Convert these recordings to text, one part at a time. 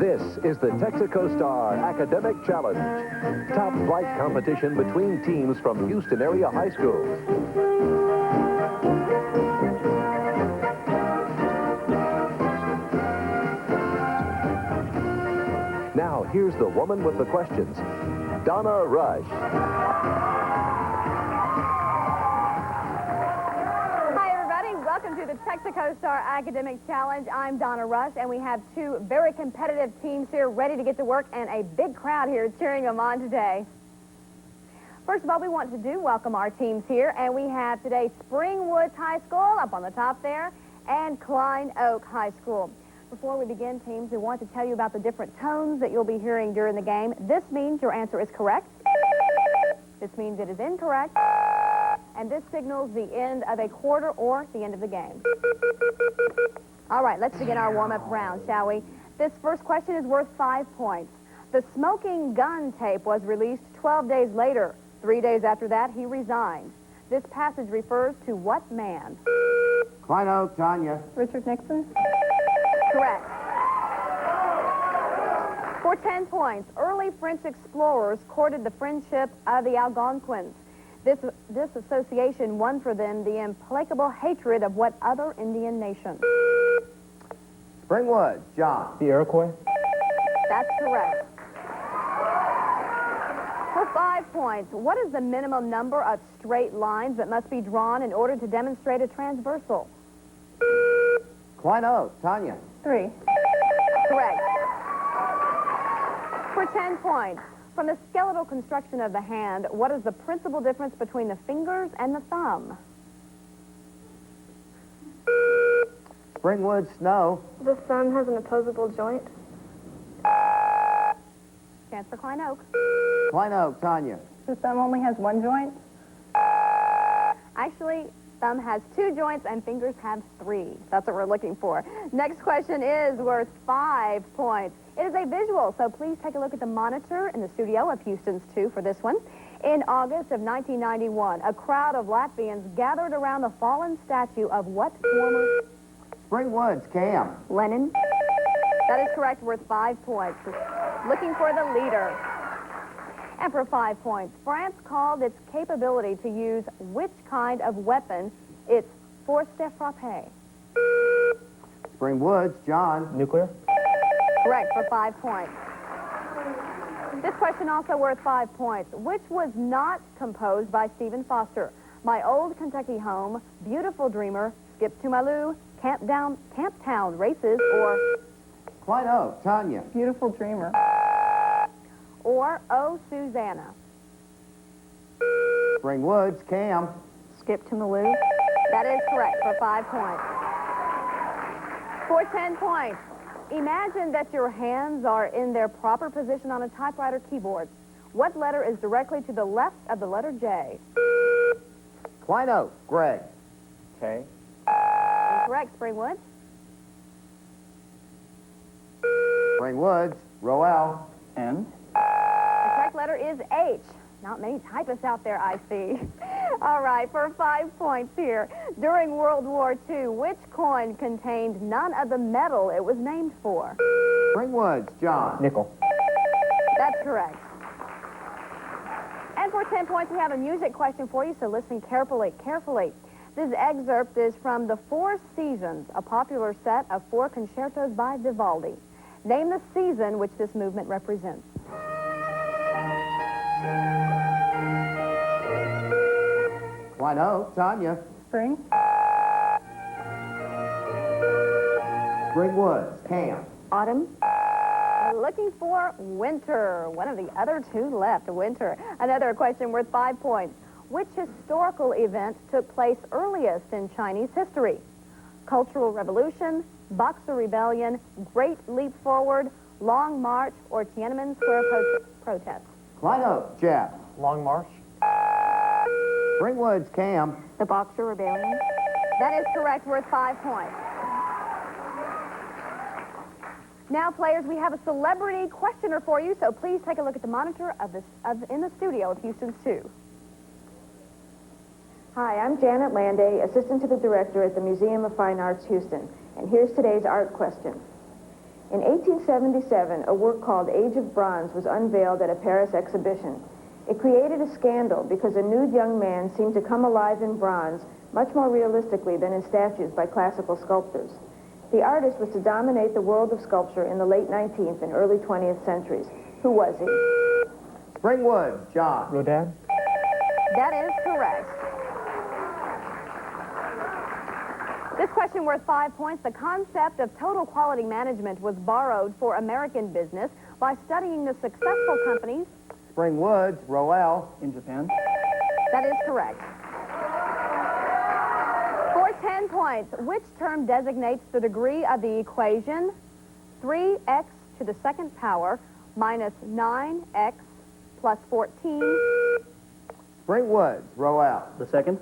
This is the Texaco Star Academic Challenge, top flight competition between teams from Houston-area high schools. Now, here's the woman with the questions, Donna Rush. Welcome to the Texaco Star Academic Challenge. I'm Donna Rush, and we have two very competitive teams here ready to get to work and a big crowd here cheering them on today. First of all, we want to welcome our teams here, and we have today Springwoods High School up on the top there and Klein Oak High School. Before we begin, teams, we want to tell you about the different tones that you'll be hearing during the game. This means your answer is correct. This means it is incorrect. And this signals the end of a quarter or the end of the game. All right, let's begin our warm-up round, shall we? This first question is worth 5 points. The smoking gun tape was released 12 days later. 3 days after that, he resigned. This passage refers to what man? Klein Oak, Tanya. Richard Nixon? Correct. For 10 points, early French explorers courted the friendship of the Algonquins. This association won for them the implacable hatred of what other Indian nation? Springwoods, John. The Iroquois? That's correct. For 5 points, what is the minimum number of straight lines that must be drawn in order to demonstrate a transversal? Klein Oak, Tanya. 3. Correct. For 10 points, from the skeletal construction of the hand, what is the principal difference between the fingers and the thumb? Springwoods, Snow. The thumb has an opposable joint. Chance for Klein Oak. Klein Oak, Tanya. The thumb only has one joint? Actually, thumb has 2 joints and fingers have 3. That's what we're looking for. Next question is worth 5 points. It is a visual, so please take a look at the monitor in the studio of Houston's 2 for this one. In August of 1991, a crowd of Latvians gathered around the fallen statue of what former? Springwoods, Cam. Lenin. That is correct, worth 5 points. Looking for the leader. And for 5 points, France called its capability to use which kind of weapon its force de frappe? Springwoods, John. Nuclear? Correct, for 5 points. This question also worth 5 points. Which was not composed by Stephen Foster? My Old Kentucky Home, Beautiful Dreamer, Skip to My Lou, Camp Town Races, or... Klein Oak, Tanya. Beautiful Dreamer. Or Oh, Susanna. Springwoods, Cam. Skip to Malou. That is correct for 5 points. For 10 points, imagine that your hands are in their proper position on a typewriter keyboard. What letter is directly to the left of the letter J? Klein Oak, Greg. K. Incorrect, Springwood. Springwoods, Roel. N. The correct letter is H. Not many typists out there, I see. All right, for 5 points here. During World War II, which coin contained none of the metal it was named for? Springwoods, John. Nickel. That's correct. And for 10 points, we have a music question for you, so listen carefully. This excerpt is from The Four Seasons, a popular set of 4 concertos by Vivaldi. Name the season which this movement represents. Klein Oak, Tanya. Spring. Springwoods, Cam. Autumn. Looking for winter. One of the other 2 left, winter. Another question worth 5 points. Which historical event took place earliest in Chinese history? Cultural Revolution, Boxer Rebellion, Great Leap Forward, Long March, or Tiananmen Square protest? Klein Oak, Jeff. Long March? Springwoods, Cam. The Boxer Rebellion. That is correct, worth 5 points. Now, players, we have a celebrity questioner for you, so please take a look at the monitor in the studio of Houston's 2. Hi, I'm Janet Landay, assistant to the director at the Museum of Fine Arts, Houston. And here's today's art question. In 1877, a work called Age of Bronze was unveiled at a Paris exhibition. It created a scandal because a nude young man seemed to come alive in bronze much more realistically than in statues by classical sculptors. The artist was to dominate the world of sculpture in the late 19th and early 20th centuries. Who was he? Springwood, John. Rodin? That is correct. This question worth 5 points. The concept of total quality management was borrowed for American business by studying the successful companies. Springwoods, Roel. In Japan? That is correct. For 10 points, which term designates the degree of the equation 3x to the second power minus 9x plus 14? Springwoods, Roel. The second?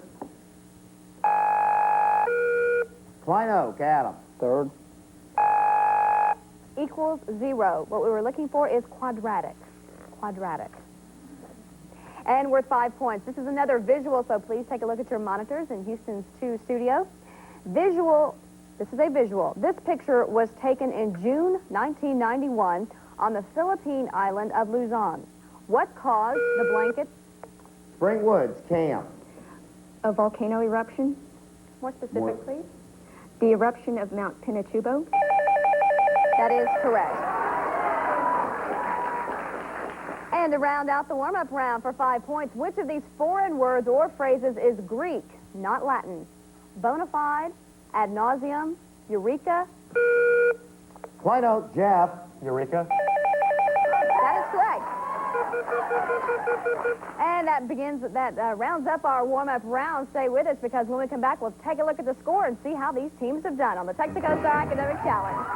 Klein Oak, Adam. Third? Equals 0. What we were looking for is quadratic. Quadratic. And worth 5 points. This is another visual, so please take a look at your monitors in Houston's 2 studio. Visual, this is a visual. This picture was taken in June 1991 on the Philippine island of Luzon. What caused the blanket? Springwoods, Cam. A volcano eruption? More specific, please. The eruption of Mount Pinatubo? That is correct. And to round out the warm-up round for 5 points, which of these foreign words or phrases is Greek, not Latin? Bona fide, ad nauseum, eureka? Klein Oak, Jeff. Eureka? That is correct. And that rounds up our warm-up round. Stay with us because when we come back, we'll take a look at the score and see how these teams have done on the Texaco Star Academic Challenge.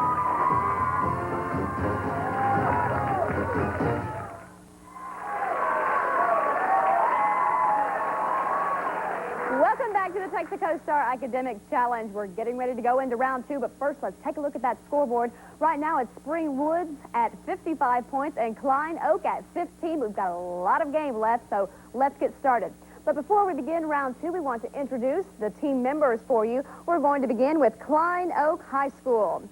Welcome back to the Texaco Star Academic Challenge. We're getting ready to go into round 2, but first let's take a look at that scoreboard. Right now it's Spring Woods at 55 points and Klein Oak at 15. We've got a lot of game left, so let's get started. But before we begin round 2, we want to introduce the team members for you. We're going to begin with Klein Oak High School.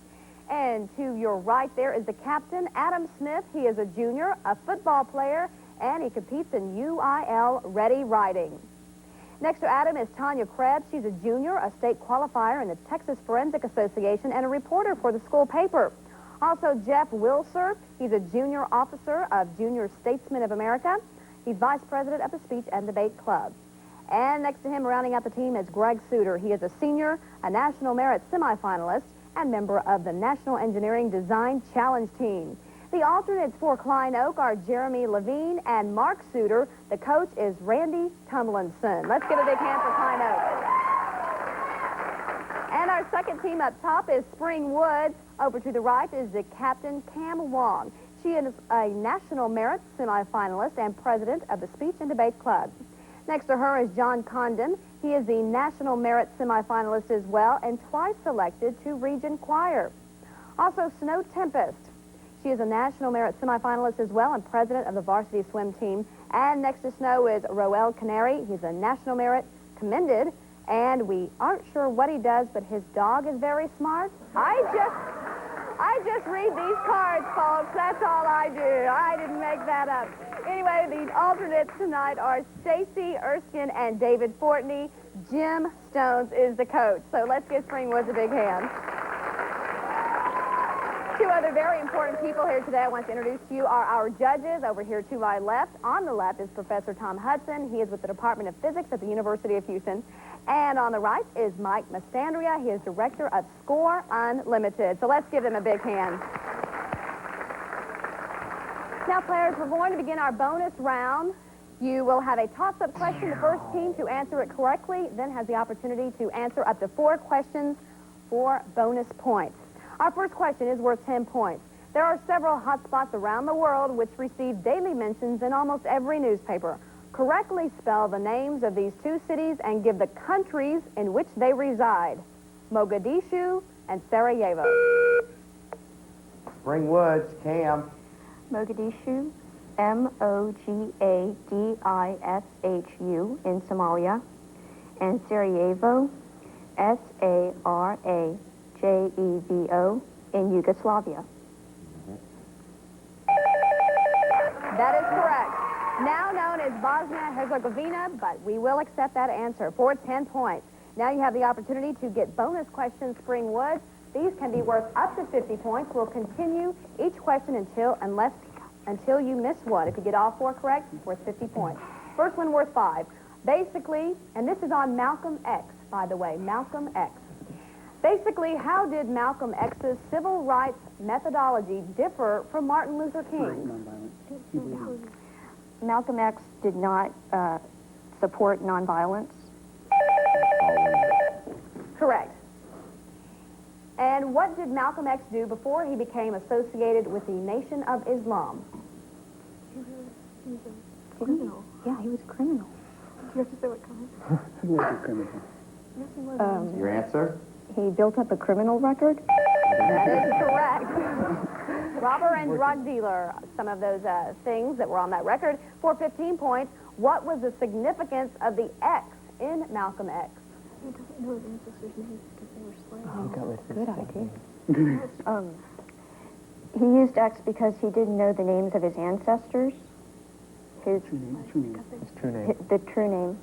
And to your right there is the captain, Adam Smith. He is a junior, a football player, and he competes in UIL Ready Riding. Next to Adam is Tanya Krebs. She's a junior, a state qualifier in the Texas Forensic Association, and a reporter for the school paper. Also, Jeff Wilser. He's a junior officer of Junior Statesmen of America. He's vice president of the Speech and Debate Club. And next to him, rounding out the team, is Greg Suter. He is a senior, a National Merit semifinalist, and member of the National Engineering Design Challenge team. The alternates for Klein Oak are Jeremy Levine and Mark Suter. The coach is Randy Tumlinson. Let's give a big hand for Klein Oak. And our second team up top is Spring Woods. Over to the right is the captain, Cam Wong. She is a National Merit semifinalist and president of the Speech and Debate Club. Next to her is John Condon. He is the National Merit semifinalist as well and twice selected to Region Choir. Also, Snow Tempest. She is a National Merit semifinalist as well and president of the varsity swim team. And next to Snow is Roel Canary. He's a National Merit commended, and we aren't sure what he does, but his dog is very smart. I just read these cards, folks. That's all I do. I didn't make that up. Anyway, the alternates tonight are Stacy Erskine and David Fortney. Jim Stones is the coach. So let's give Springwoods a big hand. Two other very important people here today I want to introduce to you are our judges. Over here to my left, on the left, is Professor Tom Hudson. He is with the Department of Physics at the University of Houston. And on the right is Mike Mastandria. He is director of Score Unlimited. So let's give them a big hand. Now, players, we're going to begin our bonus round. You will have a toss-up question. The first team to answer it correctly then has the opportunity to answer up to 4 questions for bonus points. Our first question is worth 10 points. There are several hotspots around the world which receive daily mentions in almost every newspaper. Correctly spell the names of these 2 cities and give the countries in which they reside. Mogadishu and Sarajevo. Springwoods, Cam. Mogadishu, Mogadishu in Somalia, and Sarajevo, Sarajevo Sarajevo in Yugoslavia. That is correct. Now known as Bosnia-Herzegovina, but we will accept that answer for 10 points. Now you have the opportunity to get bonus questions, Spring Woods. These can be worth up to 50 points. We'll continue each question until you miss one. If you get all 4 correct, worth 50 points. First one worth 5. Basically, and this is on Malcolm X, by the way, Malcolm X. Basically, how did Malcolm X's civil rights methodology differ from Martin Luther King? Malcolm X did not support nonviolence. Correct. And what did Malcolm X do before he became associated with the Nation of Islam? Criminal. Yeah, he was a criminal. You have to say what kind. He was a criminal. Yes, he was. Your answer? He built up a criminal record. That is correct. Robber and drug dealer, some of those things that were on that record. For 15 points, what was the significance of the X in Malcolm X? He doesn't know his ancestors' names because they were slaves. Good idea. He used X because he didn't know the names of his ancestors. His True name. the true name.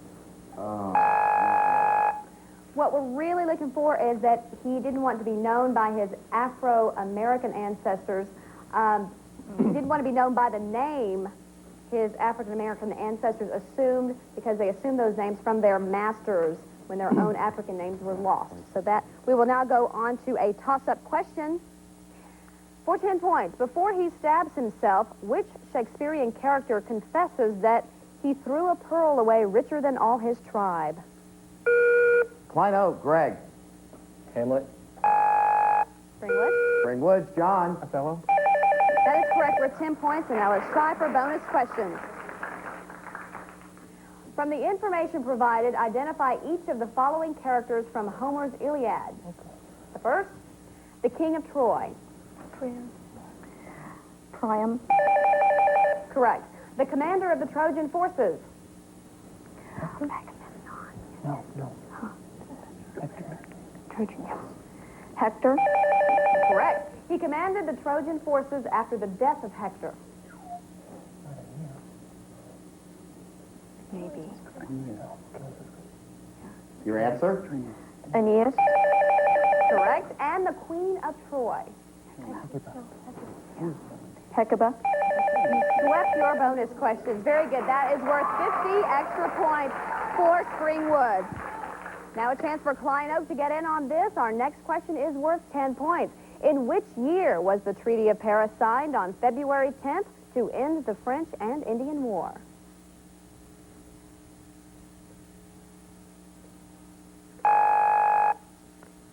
What we're really looking for is that he didn't want to be known by his Afro-American ancestors. He didn't want to be known by the name his African-American ancestors assumed, because they assumed those names from their masters when their own African names were lost. So that we will now go on to a toss-up question for 10 points. Before he stabs himself, which Shakespearean character confesses that he threw a pearl away richer than all his tribe? Klein Oak, Greg. Hamlet. Springwood? Spring Woods, John. Othello. That is correct for 10 points, and now let's try for bonus questions. From the information provided, identify each of the following characters from Homer's Iliad. The first, the King of Troy. Priam. Correct. The commander of the Trojan forces. No. Trojan, yes. Hector. Correct. He commanded the Trojan forces after the death of Hector. Maybe. Your answer? Aeneas. Correct. And the Queen of Troy. Hecuba. You swept your bonus questions. Very good. That is worth 50 extra points for Springwood. Now a chance for Klein Oak to get in on this. Our next question is worth 10 points. In which year was the Treaty of Paris signed on February 10th to end the French and Indian War?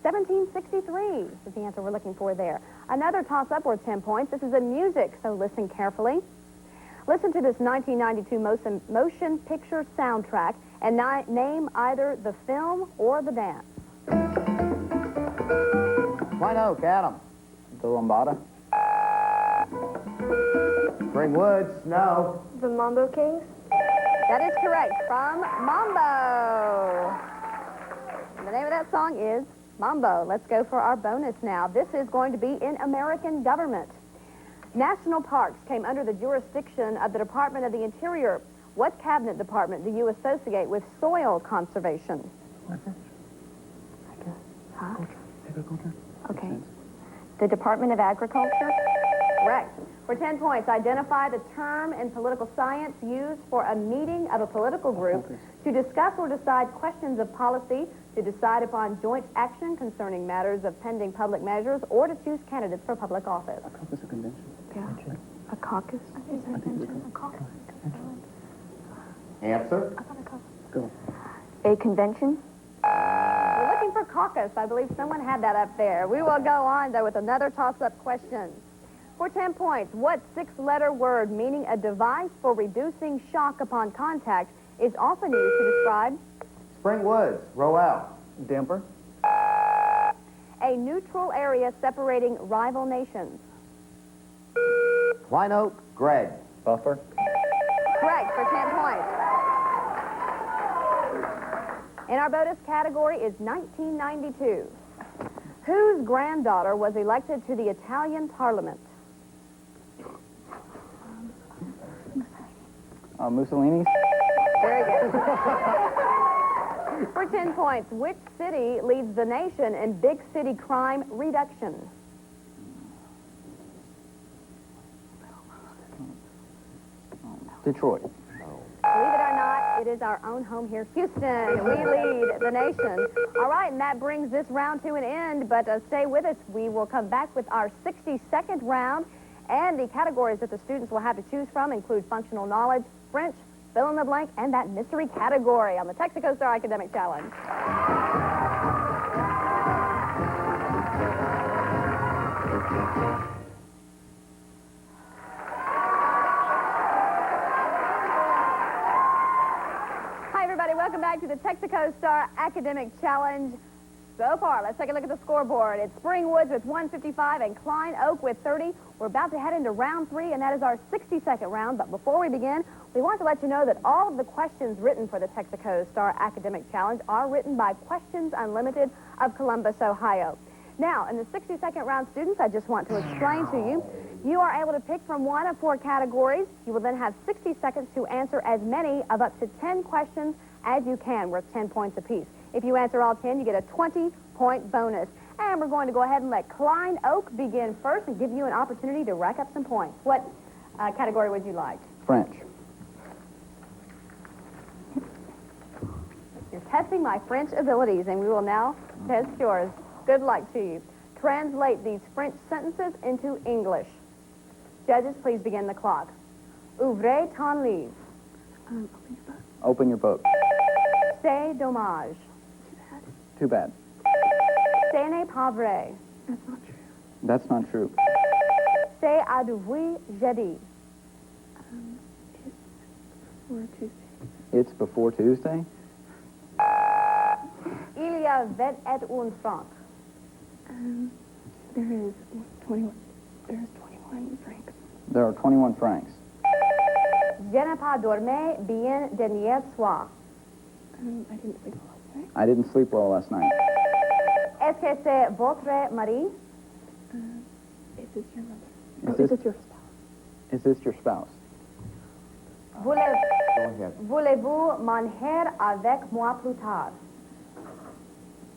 $1763 is the answer we're looking for there. Another toss-up worth 10 points. This is in music, so listen carefully. Listen to this 1992 motion picture soundtrack and name either the film or the dance. Klein Oak, Adam. The Lambada. Spring Woods, Snow. The Mambo Kings. That is correct, from Mambo. The name of that song is Mambo. Let's go for our bonus now. This is going to be in American government. National parks came under the jurisdiction of the Department of the Interior. What cabinet department do you associate with soil conservation? Huh? Agriculture. Okay. The Department of Agriculture. Correct. For 10 points, identify the term in political science used for a meeting of a political group to discuss or decide questions of policy, to decide upon joint action concerning matters of pending public measures, or to choose candidates for public office. A caucus, a convention. Yeah. A caucus. A caucus. Answer? Go. A convention. We're looking for caucus. I believe someone had that up there. We will go on, though, with another toss-up question. For 10 points, what 6-letter word meaning a device for reducing shock upon contact is often used to describe Spring Woods, Roel. Damper. a neutral area separating rival nations? Klein Oak, Greg. Buffer. Correct, for 10 points. And our bonus category is 1992. Whose granddaughter was elected to the Italian parliament? Mussolini's? Very good. For 10 points, which city leads the nation in big city crime reduction? Detroit. Believe it or not, it is our own home here, Houston. We lead the nation. All right, and that brings this round to an end, but stay with us. We will come back with our 60-second round, and the categories that the students will have to choose from include functional knowledge, French, fill in the blank, and that mystery category on the Texaco Star Academic Challenge. Hi, everybody. Welcome back to the Texaco Star Academic Challenge. So far, let's take a look at the scoreboard. It's Springwoods with 155 and Klein Oak with 30. We're about to head into round 3, and that is our 60-second round. But before we begin, we want to let you know that all of the questions written for the Texaco Star Academic Challenge are written by Questions Unlimited of Columbus, Ohio. Now, in the 60-second round, students, I just want to explain to you, you are able to pick from one of 4 categories. You will then have 60 seconds to answer as many of up to 10 questions as you can, worth 10 points apiece. If you answer all 10, you get a 20-point bonus. And we're going to go ahead and let Klein Oak begin first and give you an opportunity to rack up some points. What category would you like? French. You're testing my French abilities, and we will now test yours. Good luck to you. Translate these French sentences into English. Judges, please begin the clock. Ouvrez ton livre. Open your book. C'est dommage. Too bad. Ce n'est pas vrai. That's not true. C'est à devoir jeudi. It's before Tuesday. Il y a 21 francs. There is 21 francs. There are 21 francs. Je n'ai pas dormi bien dernier soir. I didn't sleep last night. I didn't sleep well last night. Est-ce que c'est votre mari? Is this your mother? Is Is this- this your spouse? Is this your spouse? Go ahead. Voulez-vous manger avec moi plus tard?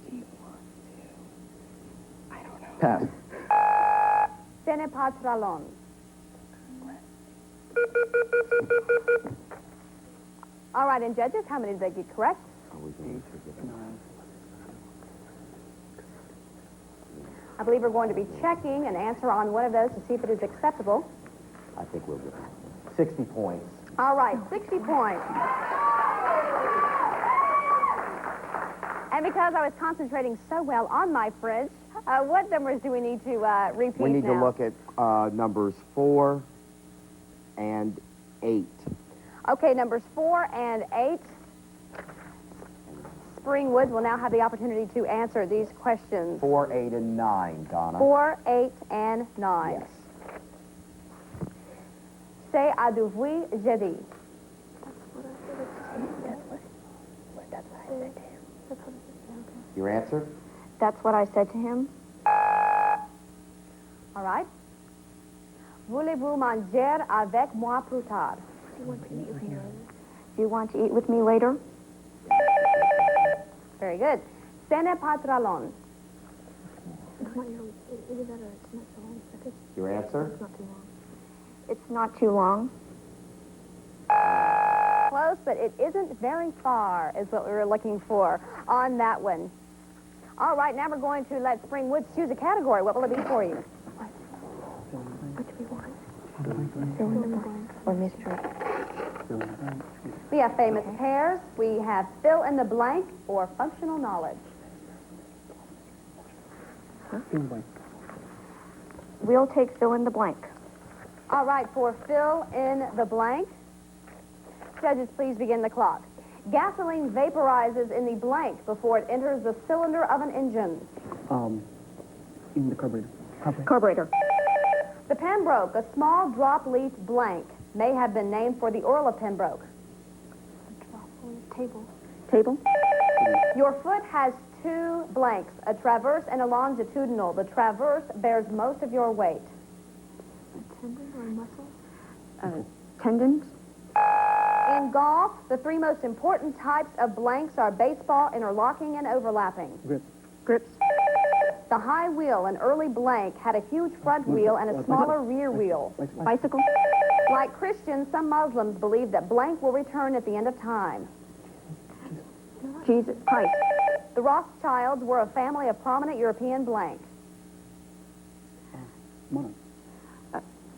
Do you want to? I don't know. Pass. Ce n'est pas très long. All right, and judges, how many did they get correct? I believe we're going to be checking an answer on one of those to see if it is acceptable. I think we'll get 60 points. All right, 60 points. And because I was concentrating so well on my French, what numbers do we need to repeat We need now? to look at numbers 4 and 8. Okay, numbers 4 and 8. Springwoods will now have the opportunity to answer these questions. 4, 8, and 9, Donna. 4, 8, and 9. Yes. C'est à devoir jeudi. That's what I said to him. Your answer? That's what I said to him. All right. Voulez-vous manger avec moi plus tard? Do you want to meet later? Do you want to eat with me later? Very good. Ce n'est pas très long. It's not your. Either that or it's not so long. But it's Your answer? not too long. It's not too long. Close, but it isn't very far, is what we were looking for on that one. All right, now we're going to let Springwoods choose a category. What will it be for you? What do we want? Fill in the blank. Or mystery. We have famous pairs. We have fill in the blank or functional knowledge. We'll take fill in the blank. All right, for fill in the blank, judges, please begin the clock. Gasoline vaporizes in the blank before it enters the cylinder of an engine. In the carburetor. Carburetor. The Pembroke, a small drop-leaf blank, may have been named for the Earl of Pembroke. Table. Table. Your foot has two blanks, a transverse and a longitudinal. The transverse bears most of your weight. A tendon or a muscle? Tendons? In golf, the three most important types of blanks are baseball, interlocking, and overlapping. Grips? The high wheel, an early blank, had a huge front wheel and a smaller rear wheel. Bicycle? Like Christians, some Muslims believe that blank will return at the end of time. Jesus Christ. The Rothschilds were a family of prominent European blank.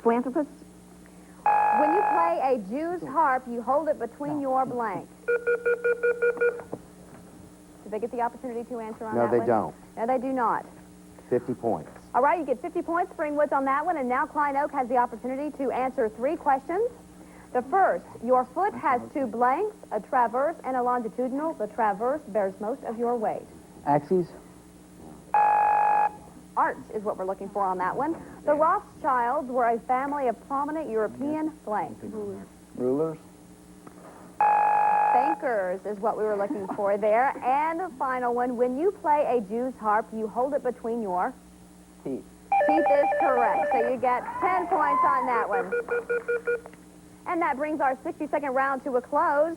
Philanthropist? When you play a Jew's harp, you hold it between your blank. Did they get the opportunity to answer on No, that they one? don't. No, they do not. 50 points. All right, you get 50 points, Springwoods, on that one, and now Klein Oak has the opportunity to answer 3 questions. The first, your foot has 2 blanks, a transverse and a longitudinal. The transverse bears most of your weight. Axes? Arch is what we're looking for on that one. The Rothschilds were a family of prominent European blank. Rulers? Bankers is what we were looking for there. And the final one, when you play a Jew's harp, you hold it between your Teeth. teeth is correct. So you get 10 points on that one. And that brings our 60-second round to a close.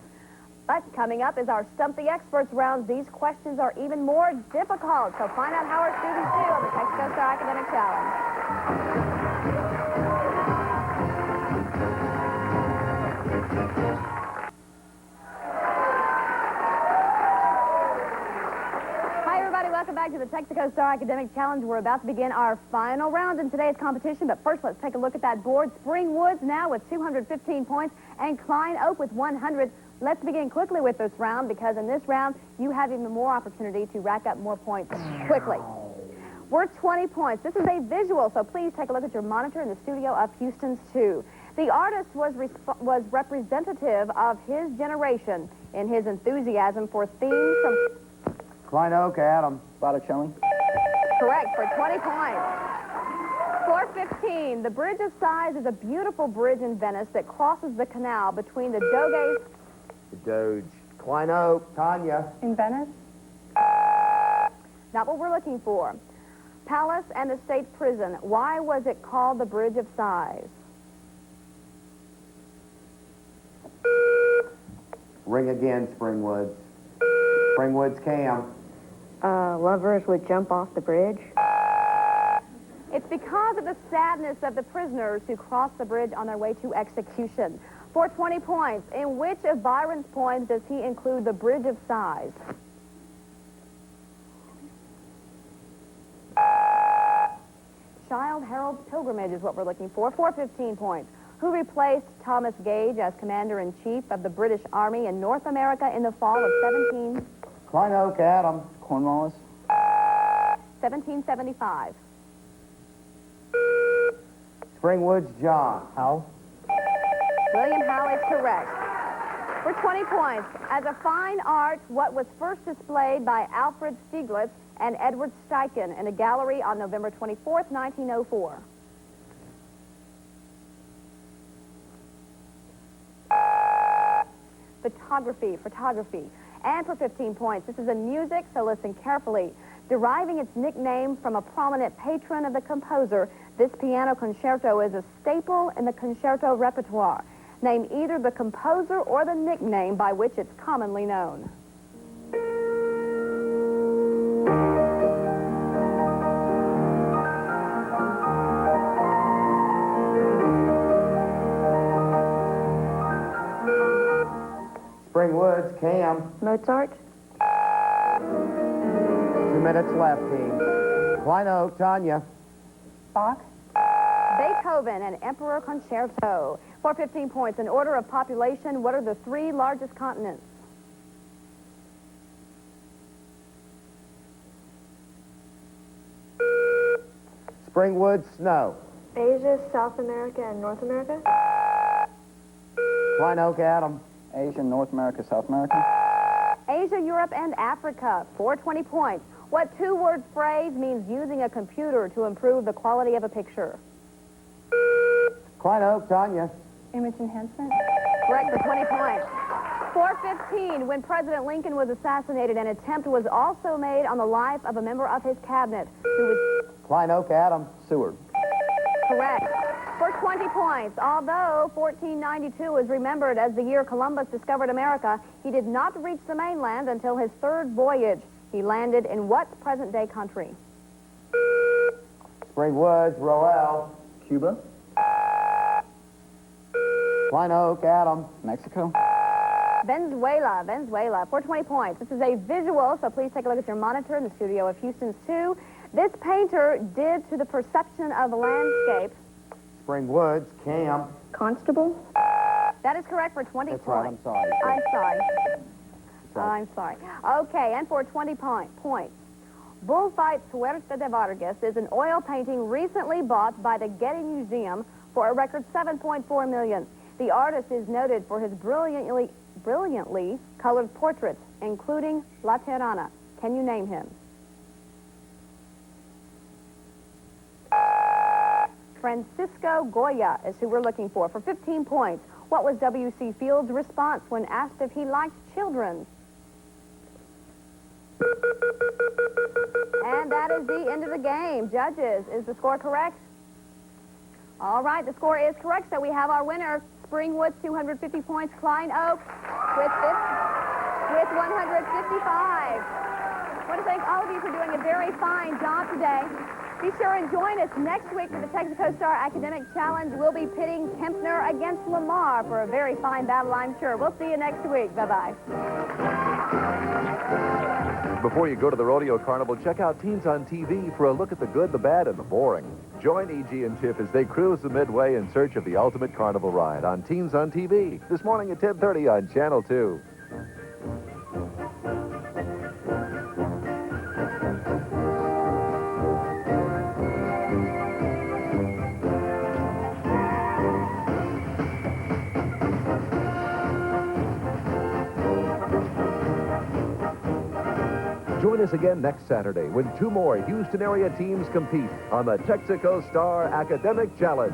But coming up is our Stump the Experts round. These questions are even more difficult. So find out how our students do on the Texaco Star Academic Challenge. Hi, everybody. Welcome back to the Texaco Star Academic Challenge. We're about to begin our final round in today's competition. But first, let's take a look at that board. Springwoods now with 215 points and Klein Oak with 100. Let's begin quickly with this round because in this round, you have even more opportunity to rack up more points quickly. We're 20 points. This is a visual, so please take a look at your monitor in the studio of Houston's 2. The artist was representative of his generation in his enthusiasm for themes from... Klein Oak, Adam. Botticelli? Correct, for 20 points. 415, the Bridge of Sighs is a beautiful bridge in Venice that crosses the canal between the Doges... The Doge. Klein Oak, Tanya. In Venice? Not what we're looking for. Palace and the State Prison. Why was it called the Bridge of Sighs? Ring again, Springwoods. Springwoods, Cam. Lovers would jump off the bridge. It's because of the sadness of the prisoners who crossed the bridge on their way to execution. For 20 points, in which of Byron's poems does he include the Bridge of Sighs? Childe Harold's Pilgrimage is what we're looking for. 15 points. Who replaced Thomas Gage as Commander-in-Chief of the British Army in North America in the fall of Klein Oak, Adam. Cornwallis? 1775? Springwoods, John. Howe? William Howe is correct. For 20 points, as a fine art, what was first displayed by Alfred Stieglitz and Edward Steichen in a gallery on November 24th, 1904? Photography. And for 15 points, this is in music, so listen carefully. Deriving its nickname from a prominent patron of the composer, this piano concerto is a staple in the concerto repertoire. Name either the composer or the nickname by which it's commonly known. Springwoods, Cam. Mozart? 2 minutes left, team. Klein Oak, Tanya. Bach? Beethoven and Emperor Concerto. For 15 points, in order of population, what are the 3 largest continents? Springwoods, Snow. Asia, South America, and North America? Klein Oak, Adam. Asia, North America, South America? Asia, Europe, and Africa. For 20 points. What 2-word phrase means using a computer to improve the quality of a picture? Klein Oak, Tanya. Image enhancement? Correct, for 20 points. 4:15, when President Lincoln was assassinated, an attempt was also made on the life of a member of his cabinet who was Klein Oak, Adam. Seward. correct. For 20 points, although 1492 is remembered as the year Columbus discovered America, he did not reach the mainland until his third voyage. He landed in what present-day country? Spring Woods, Roel. Cuba. Klein Oak, Adam. Mexico. Venezuela, for 20 points. This is a visual, so please take a look at your monitor in the studio of Houston's 2. This painter did to the perception of the landscape. Spring Woods, Cam. Constable? That is correct for 20 That's points. right, I'm sorry. I'm sorry. Sorry. I'm sorry. Okay, and for 20 points. Bullfight Suerte de Vargas is an oil painting recently bought by the Getty Museum for a record $7.4 million. The artist is noted for his brilliantly colored portraits, including La Tirana. Can you name him? Francisco Goya is who we're looking for 15 points. What was W.C. Fields' response when asked if he liked children? And that is the end of the game. Judges, is the score correct? All right, the score is correct, so we have our winner, Springwood, 250 points, Klein Oak with 155. I want to thank all of you for doing a very fine job today. Be sure and join us next week for the Texaco Star Academic Challenge. We'll be pitting Kempner against Lamar for a very fine battle, I'm sure. We'll see you next week. Bye-bye. Before you go to the Rodeo Carnival, check out Teens on TV for a look at the good, the bad, and the boring. Join E.G. and Chip as they cruise the Midway in search of the ultimate carnival ride on Teens on TV this morning at 10:30 on Channel 2. Join us again next Saturday when two more Houston-area teams compete on the Texaco Star Academic Challenge.